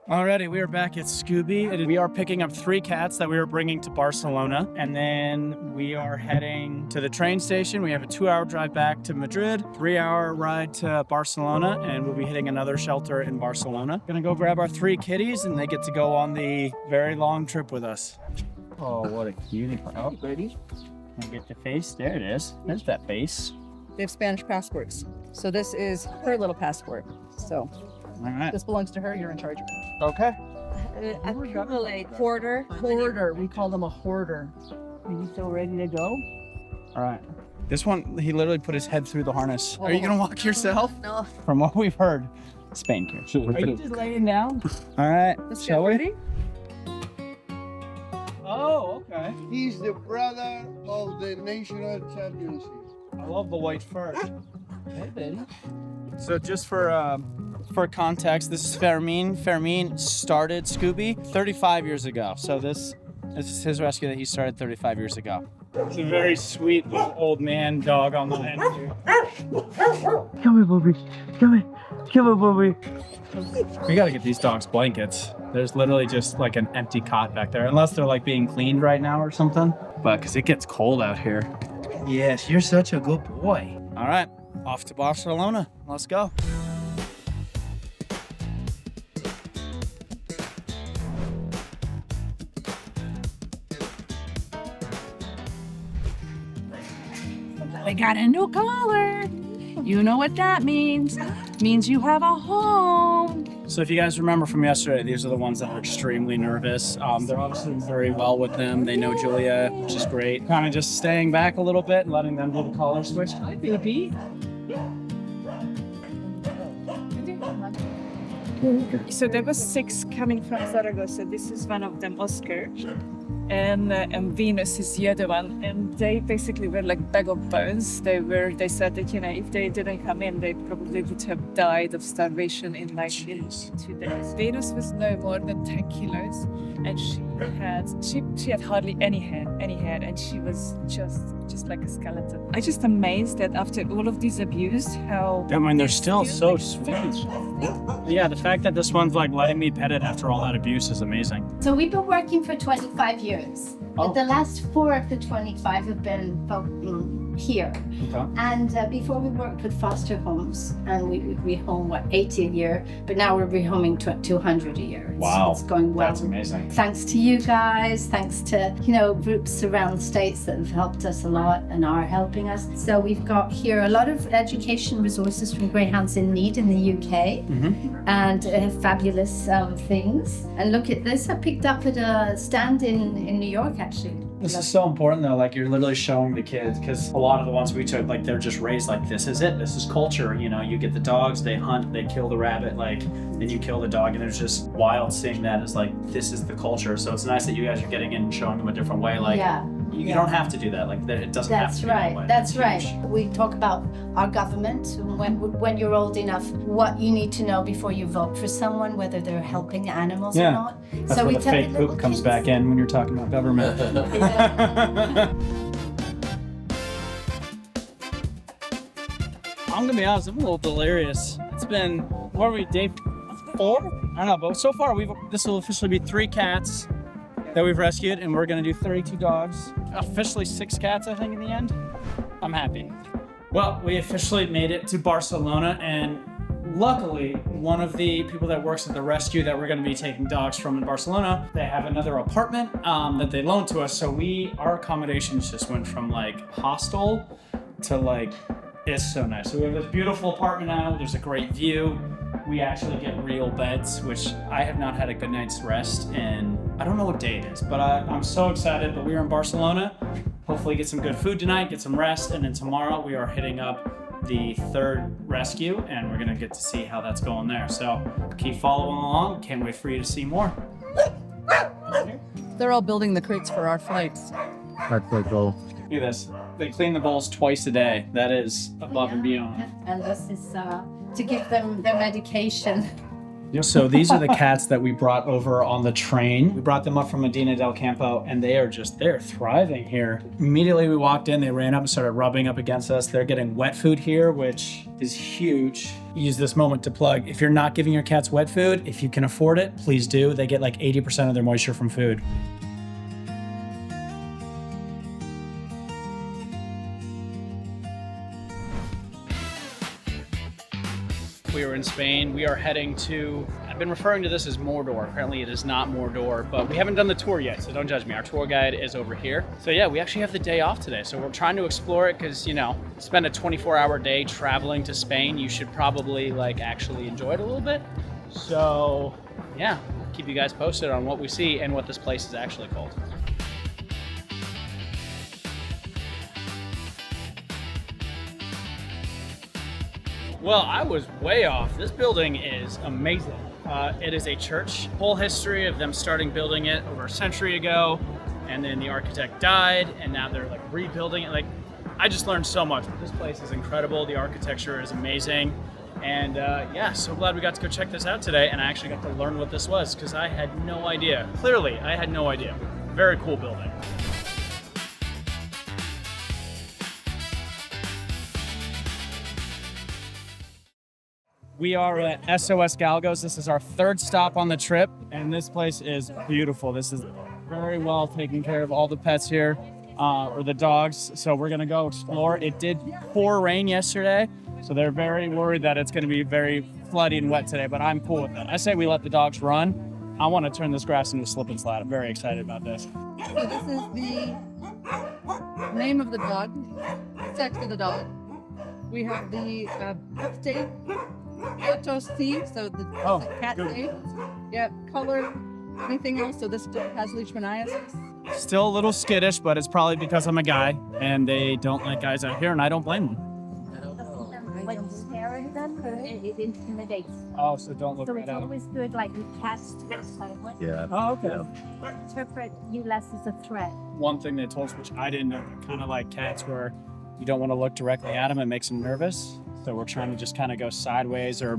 Alrighty, we are back at Scooby, and we are picking up 3 cats that we were bringing to Barcelona, and then we are heading to the train station. We have a 2-hour drive back to Madrid, 3-hour ride to Barcelona, and we'll be hitting another shelter in Barcelona. Gonna go grab our 3 kitties, and they get to go on the very long trip with us. Oh, what a cutie. Oh, ready? Can I get the face? There it is. There's that face. They have Spanish passports. So this is her little passport. So All right. this belongs to her. You're in charge of it. Okay. Hoarder. Hoarder. We call them a hoarder. Are you so ready to go? All right. This one, he literally put his head through the harness. Are you going to walk yourself? No. From what we've heard, Spain care. Are you just laying down? All right. Let's Shall get we? ready. Oh, okay. He's the brother of the national championship. I love the white fur. Hey, baby. So just for context, this is Fermin. Fermin started Scooby 35 years ago. So this is his rescue that he started 35 years ago. It's a very sweet little old man dog on the end here. Come here, Bobby. Come here. Come here, Bobby. We gotta get these dogs blankets. There's literally just like an empty cot back there, unless they're like being cleaned right now or something. But because it gets cold out here. Yes, you're such a good boy. All right, off to Barcelona. Let's go. We got a new collar. You know what that means. Means you have a home. So if you guys remember from yesterday, these are the ones that are extremely nervous. They're obviously very well with them. They know Julia, which is great. Kind of just staying back a little bit and letting them do the collar switch. Hi, baby. So there was 6 coming from Zaragoza. This is one of them, Oscar. And Venus is the other one. And they basically were like bag of bones. They said that, if they didn't come in, they probably would have died of starvation in 2 days. Venus was no more than 10 kilos. And she had hardly any hair, and she was just like a skeleton. I'm just amazed that after all of this abuse, how... I mean, they're still so sweet. Yeah, the fact that this one's like letting me pet it after all that abuse is amazing. So we've been working for 25 years. Oh. But the last 4 of the 25 have been here. Okay. And before we worked with foster homes, and we would rehome 80 a year, but now we're rehoming 200 a year. Wow, it's going well. That's amazing. Thanks to you guys, thanks to groups around the States that have helped us a lot and are helping us. So we've got here a lot of education resources from Greyhounds in Need in the UK, and fabulous things. And look at this, I picked up at a stand in New York actually. This is so important though, like you're literally showing the kids, because a lot of the ones we took, like they're just raised like this is it, this is culture, you get the dogs, they hunt, they kill the rabbit, like then you kill the dog, and it's just wild seeing that as like this is the culture. So it's nice that you guys are getting in and showing them a different way, like you don't have to do that, like it doesn't have to be that way. That's right. We talk about our government, when you're old enough, what you need to know before you vote for someone, whether they're helping animals or not. That's so where we the tell fake the little poop comes kids. back in when you're talking about government. I'm gonna be honest, I'm a little delirious. It's been, what are we, day 4? I don't know, but so far this will officially be 3 cats that we've rescued, and we're gonna do 32 dogs. Officially 6 cats, I think, in the end. I'm happy. Well, we officially made it to Barcelona, and luckily, one of the people that works at the rescue that we're going to be taking dogs from in Barcelona, they have another apartment that they loaned to us. So our accommodations just went from like hostel to like, it's so nice. So we have this beautiful apartment now. There's a great view. We actually get real beds, which I have not had a good night's rest in, I don't know what day it is, but I'm so excited. But we are in Barcelona. Hopefully get some good food tonight, get some rest, and then tomorrow we are hitting up the 3rd rescue, and we're gonna get to see how that's going there. So keep following along. Can't wait for you to see more. They're all building the crates for our flights. That's the goal. Look at this. They clean the bowls twice a day. That is above and beyond. And this is to give them their medication. So these are the cats that we brought over on the train. We brought them up from Medina del Campo, and they're thriving here. Immediately we walked in, they ran up and started rubbing up against us. They're getting wet food here, which is huge. Use this moment to plug. If you're not giving your cats wet food, if you can afford it, please do. They get like 80% of their moisture from food. We are in Spain. We are heading to, I've been referring to this as Mordor. Apparently it is not Mordor, but we haven't done the tour yet, so don't judge me. Our tour guide is over here. So yeah, we actually have the day off today. So we're trying to explore it because, you know, spend a 24-hour day traveling to Spain. You should probably like actually enjoy it a little bit. So yeah, keep you guys posted on what we see and what this place is actually called. Well, I was way off. This building is amazing. It is a church. Whole history of them starting building it over a century ago, and then the architect died, and now they're like rebuilding it. Like, I just learned so much. This place is incredible. The architecture is amazing. And yeah, so glad we got to go check this out today, and I actually got to learn what this was because I had no idea. Clearly, I had no idea. Very cool building. We are at SOS Galgos. This is our third stop on the trip, and this place is beautiful. This is very well taken care of, all the pets here, or the dogs. So we're gonna go explore. It did pour rain yesterday, so they're very worried that it's gonna be very floody and wet today, but I'm cool with that. I say we let the dogs run. I wanna turn this grass into a slip and slide. I'm very excited about this. So this is the name of the dog, sex of the dog. We have the birthday. Gato.gatito, so the cat name. Yeah, color, anything else. So this dog has leishmaniasis. Still a little skittish, but it's probably because I'm a guy and they don't like guys out here, and I don't blame them. When staring them, it intimidates. Oh, so don't look So right it's at them. always good, like with cats, to get silent. Yeah. Oh, okay. Interpret you less as a threat. One thing they told us, which I didn't know, kind of like cats, where you don't want to look directly at them, it makes them nervous. So we're trying to just kind of go sideways or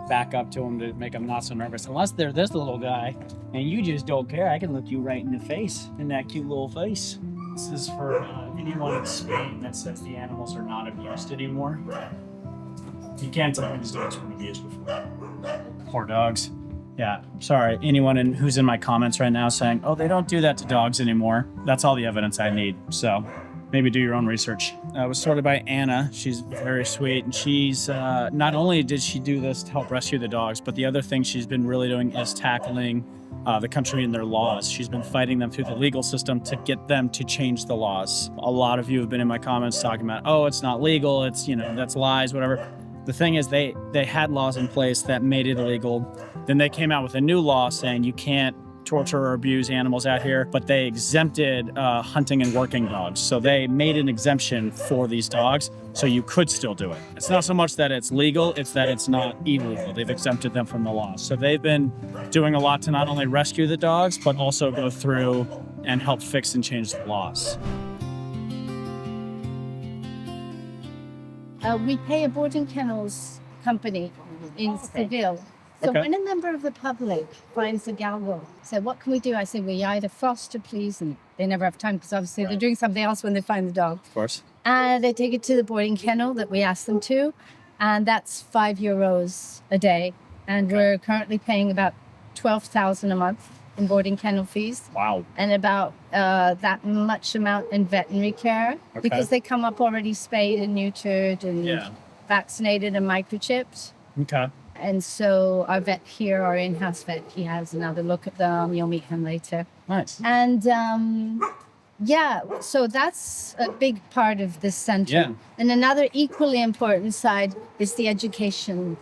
back up to them to make them not so nervous. Unless they're this little guy and you just don't care, I can look you right in the face, in that cute little face. This is for anyone in Spain that says the animals are not abused anymore. You can't tell me these dogs were abused before. Poor dogs. Yeah, sorry. Anyone who's in my comments right now saying, oh, they don't do that to dogs anymore. That's all the evidence I need. So maybe do your own research. It was started by Anna. She's very sweet, and she's not only did she do this to help rescue the dogs, but the other thing she's been really doing is tackling the country and their laws. She's been fighting them through the legal system to get them to change the laws. A lot of you have been in my comments talking about, oh, it's not legal, it's, you know, that's lies, whatever. The thing is, they had laws in place that made it illegal. Then they came out with a new law saying you can't torture or abuse animals out here, but they exempted hunting and working dogs. So they made an exemption for these dogs, so you could still do it. It's not so much that it's legal, it's that it's not illegal. They've exempted them from the laws. So they've been doing a lot to not only rescue the dogs, but also go through and help fix and change the laws. We pay a boarding kennels company in Seville. So Okay. when a member of the public finds a Galgo, so what can we do? I say, we either foster, please, and they never have time because obviously they're doing something else when they find the dog. Of course. And they take it to the boarding kennel that we ask them to, and that's €5 a day. And we're currently paying about 12,000 a month in boarding kennel fees, Wow. and about that much amount in veterinary care because they come up already spayed and neutered and Yeah. vaccinated and microchipped. Okay. And so our vet here, our in-house vet, he has another look at them. You'll meet him later. Nice. And yeah, so that's a big part of this center. Yeah. And another equally important side is the education.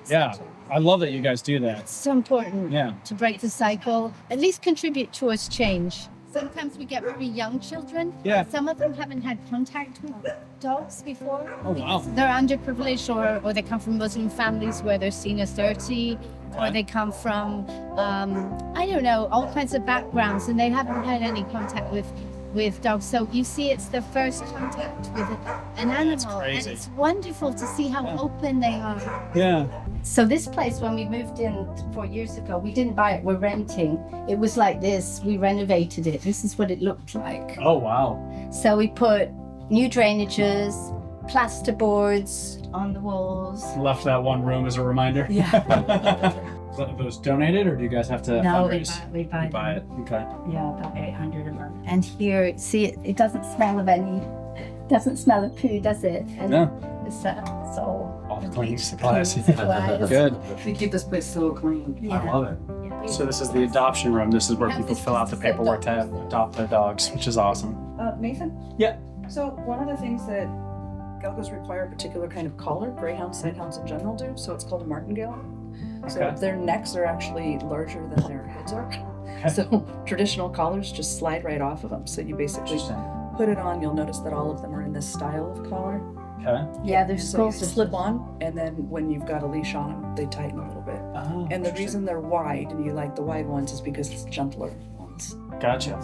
Yeah. I love that you guys do that. It's so important Yeah. to break the cycle, at least contribute towards change. Sometimes we get very young children. Yeah. Some of them haven't had contact with dogs before. Oh, wow. Because they're underprivileged, or they come from Muslim families where they're seen as dirty, or they come from, I don't know, all kinds of backgrounds, and they haven't had any contact with dogs. So you see, it's their first contact with an animal. And crazy. it's wonderful to see how open they are. Yeah. So this place, when we moved in 4 years ago, we didn't buy it, we're renting. It was like this, we renovated it. This is what it looked like. Oh, wow. So we put new drainages, plasterboards on the walls. Left that one room as a reminder. Yeah. So it was donated, or do you guys have to No, fundraise? we buy You buy it. Okay. Yeah, about 800 a month. And here, see, it doesn't smell of any, doesn't smell of poo, does it? And No. it's so All the cleaning supplies. supplies. Good. We keep this place so clean. Yeah. I love it. Yeah. So this is the adoption room. This is where Yeah, people this fill out is the the paperwork to adoption. adopt their dogs, which is awesome. Nathan? Yeah. So one of the things that Galgos require a particular kind of collar, greyhounds, sighthounds in general do, so it's called a martingale. So Okay. their necks are actually larger than their heads are. So traditional collars just slide right off of them. So you basically Interesting. put it on, you'll notice that all of them are in this style of collar. Okay. Yeah, there's So you schools of slip on, and then when you've got a leash on them, they tighten a little bit. Oh, And the reason they're wide, and you like the wide ones, is because it's gentler ones. Gotcha.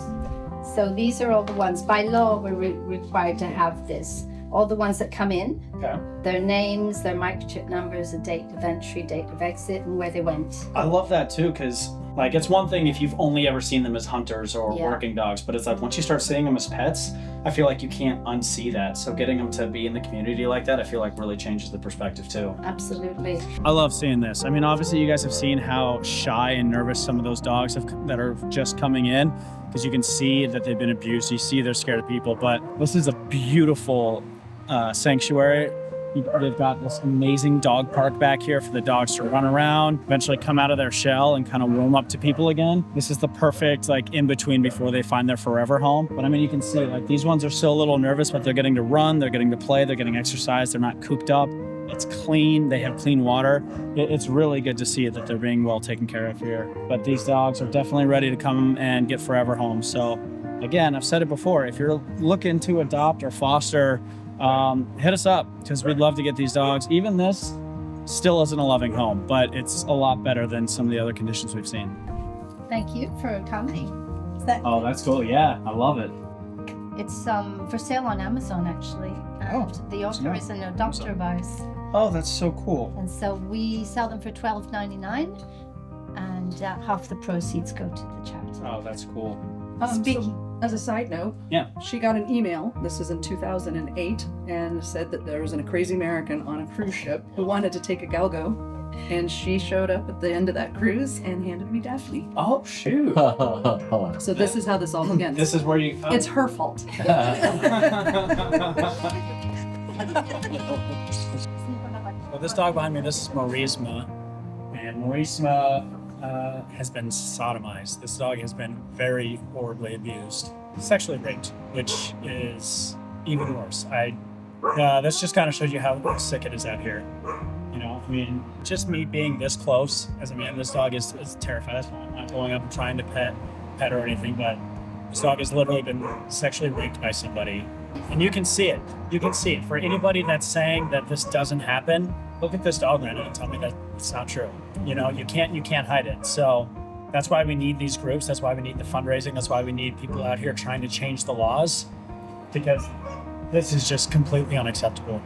So these are all the ones, by law, we're required to have this. All the ones that come in, Okay. their names, their microchip numbers, the date of entry, date of exit, and where they went. I love that too, because like it's one thing if you've only ever seen them as hunters or Yeah. working dogs, but it's like once you start seeing them as pets, I feel like you can't unsee that. So getting them to be in the community like that, I feel like really changes the perspective too. Absolutely. I love seeing this. I mean, obviously you guys have seen how shy and nervous some of those dogs that are just coming in, because you can see that they've been abused. You see they're scared of people, but this is a beautiful sanctuary. They've got this amazing dog park back here for the dogs to run around, eventually come out of their shell and kind of warm up to people again. This is the perfect like in between before they find their forever home. But I mean, you can see like these ones are still a little nervous, but they're getting to run, they're getting to play, they're getting exercise, they're not cooped up. It's clean, they have clean water. It's really good to see that they're being well taken care of here. But these dogs are definitely ready to come and get forever homes. So again, I've said it before, if you're looking to adopt or foster, hit us up, because we'd love to get these dogs. Even this still isn't a loving home, but it's a lot better than some of the other conditions we've seen. Thank you for coming. Is that Oh, that's cool. Yeah, I love it. It's for sale on Amazon actually. And the owner yeah. is an adopter of ours. Oh, that's so cool. And so we sell them for $12.99 and half the proceeds go to the charity. Oh, that's cool. So, as a side note, Yeah. she got an email, this is in 2008, and said that there was a crazy American on a cruise ship who wanted to take a Galgo, and she showed up at the end of that cruise and handed me Daphne. Oh, shoot. So this is how this all begins. This is where you... It's her fault. Well, this dog behind me, this is Marisma. And Marisma has been sodomized. This dog has been very horribly abused. Sexually raped, which is even worse. This just kind of shows you how sick it is out here. You know, I mean, just me being this close as a man, this dog is terrified. That's why I'm not going up and trying to pet her or anything, but this dog has literally been sexually raped by somebody. And you can see it. You can see it. For anybody that's saying that this doesn't happen, look at this dog right now and tell me that it's not true. You know, you can't hide it. So that's why we need these groups. That's why we need the fundraising. That's why we need people out here trying to change the laws, because this is just completely unacceptable.